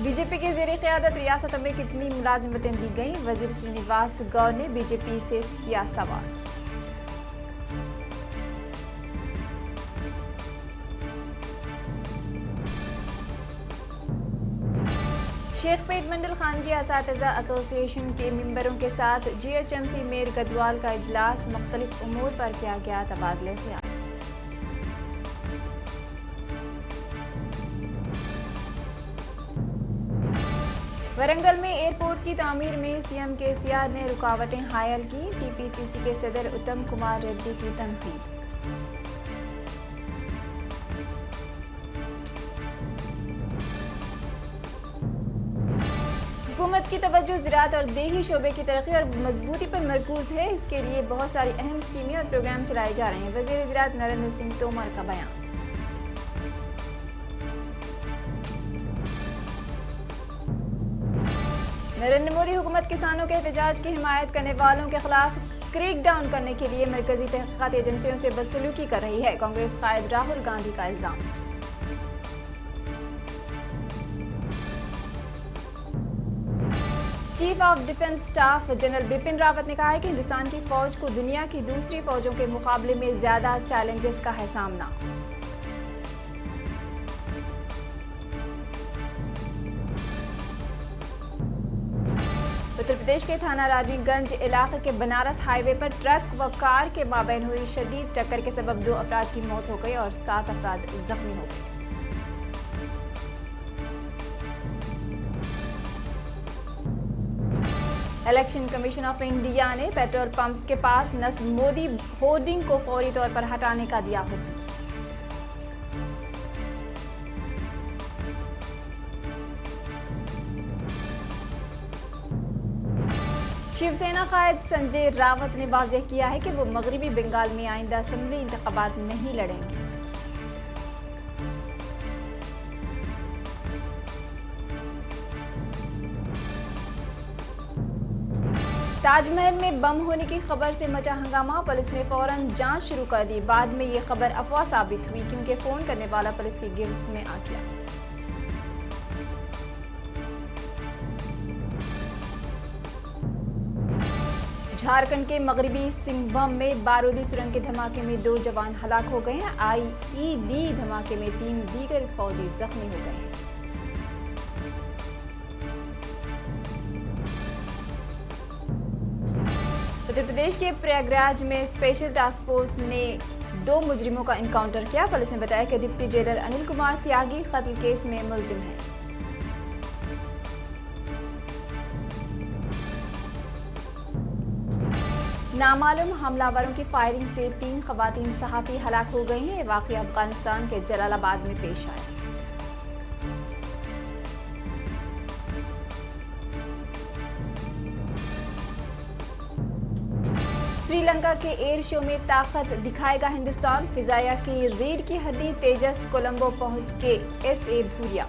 B J پی کے زیر قیادت ریاست میں کتنی ملازمتیں دی گئیں؟ وزیر سرینیواس گور نے بی جے پی سے کیا سوال۔ شیخ پیٹ منڈل خانگی اساتذہ ایسوسی ایشن کے ممبروں کے ساتھ G H M C mayor Gadwal کا اجلاس، مختلف امور پر کیا گیا تبادلہ خیال۔ ورنگل میں ایئرپورٹ کی تعمیر میں سی ایم کے سی آر نے رکاوٹیں حائل کی، ٹی پی سی سی کے صدر اتم کمار ریڈی کی تنقید۔ حکومت کی توجہ زراعت اور دیہی شعبے کی ترقی اور مضبوطی پر مرکوز ہے، اس کے لیے بہت ساری اہم اسکیمیں اور پروگرام چلائے جا رہے ہیں، وزیر زراعت نریندر سنگھ تومر کا بیان۔ نریندر مودی حکومت کسانوں کے احتجاج کی حمایت کرنے والوں کے خلاف کریک ڈاؤن کرنے کے لیے مرکزی تحقیقاتی ایجنسیوں سے بدسلوکی کر رہی ہے، کانگریس قائد راہل گاندھی کا الزام۔ Chief of defence staff general Bipin Rawat نے کہا ہے کہ ہندوستان کی فوج کو دنیا کی دوسری فوجوں کے مقابلے میں زیادہ چیلنجز کا ہے سامنا۔ اتر پردیش کے تھانہ راجی گنج علاقے کے بنارس ہائی وے پر ٹرک و کار کے مابین ہوئی شدید ٹکر کے سبب 2 افراد کی موت ہو گئی اور 7 افراد زخمی ہو گئے۔ الیکشن کمیشن آف انڈیا نے پیٹرول پمپس کے پاس نصب مودی ہورڈنگ کو فوری طور پر ہٹانے کا دیا حکم۔ شیو سینا قائد سنجے راوت نے واضح کیا ہے کہ وہ مغربی بنگال میں آئندہ اسمبلی انتخابات نہیں لڑیں گے۔ تاج محل میں بم ہونے کی خبر سے مچا ہنگامہ، پولیس نے فوراً جانچ شروع کر دی، بعد میں یہ خبر افواہ ثابت ہوئی کیونکہ فون کرنے والا پولیس کی گرفت میں آ گیا۔ جھارکھنڈ کے مغربی سنگبھم میں بارودی سرنگ کے دھماکے میں 2 جوان ہلاک ہو گئے ہیں، آئی ای ڈی دھماکے میں 3 دیگر فوجی زخمی ہو گئے ہیں۔ اتر پردیش کے پریاگراج میں اسپیشل ٹاسک فورس نے 2 مجرموں کا انکاؤنٹر کیا، پولیس نے بتایا کہ ڈپٹی جیلر انل کمار تیاگی قتل کیس میں ملزم ہیں۔ نامعلوم حملہ وروں کی فائرنگ سے 3 خواتین صحافی ہلاک ہو گئی ہیں، یہ واقعہ افغانستان کے جلال آباد میں پیش آیا۔ سری لنکا کے ایئر شو میں طاقت دکھائے گا ہندوستان، فضائیہ کی ریڑھ کی ہڈی تیجس کولمبو پہنچ کے ایس اے بھوریا۔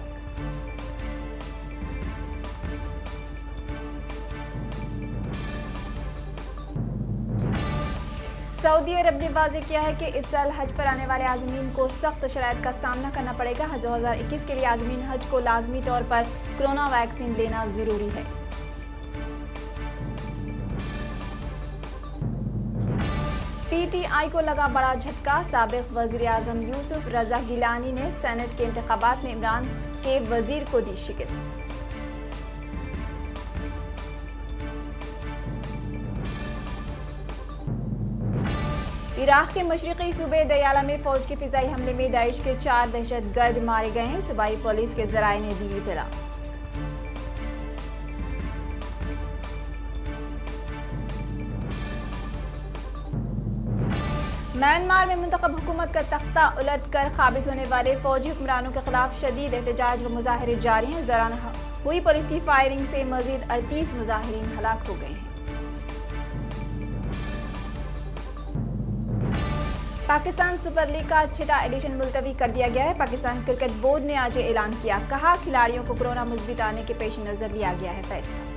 سعودی عرب نے واضح کیا ہے کہ اس سال حج پر آنے والے عازمین کو سخت شرائط کا سامنا کرنا پڑے گا، حج 2021 کے لیے عازمین حج کو لازمی طور پر کورونا ویکسین لینا ضروری ہے۔ پی ٹی آئی کو لگا بڑا جھٹکا، سابق وزیر اعظم یوسف رضا گیلانی نے سینٹ کے انتخابات میں عمران کے وزیر کو دی شکست۔ عراق کے مشرقی صوبے دیالہ میں فوج کے فضائی حملے میں داعش کے 4 دہشت گرد مارے گئے ہیں، صوبائی پولیس کے ذرائع نے دی اطلاع۔ میانمار میں منتخب حکومت کا تختہ الٹ کر قابض ہونے والے فوجی حکمرانوں کے خلاف شدید احتجاج و مظاہرے جاری ہیں، اس دوران ہوئی پولیس کی فائرنگ سے مزید 38 مظاہرین ہلاک ہو گئے ہیں۔ پاکستان سپر لیگ کا 6واں ایڈیشن ملتوی کر دیا گیا ہے، پاکستان کرکٹ بورڈ نے آج اعلان کیا، کہا کھلاڑیوں کو کورونا مثبت آنے کے پیش نظر لیا گیا ہے فیصلہ۔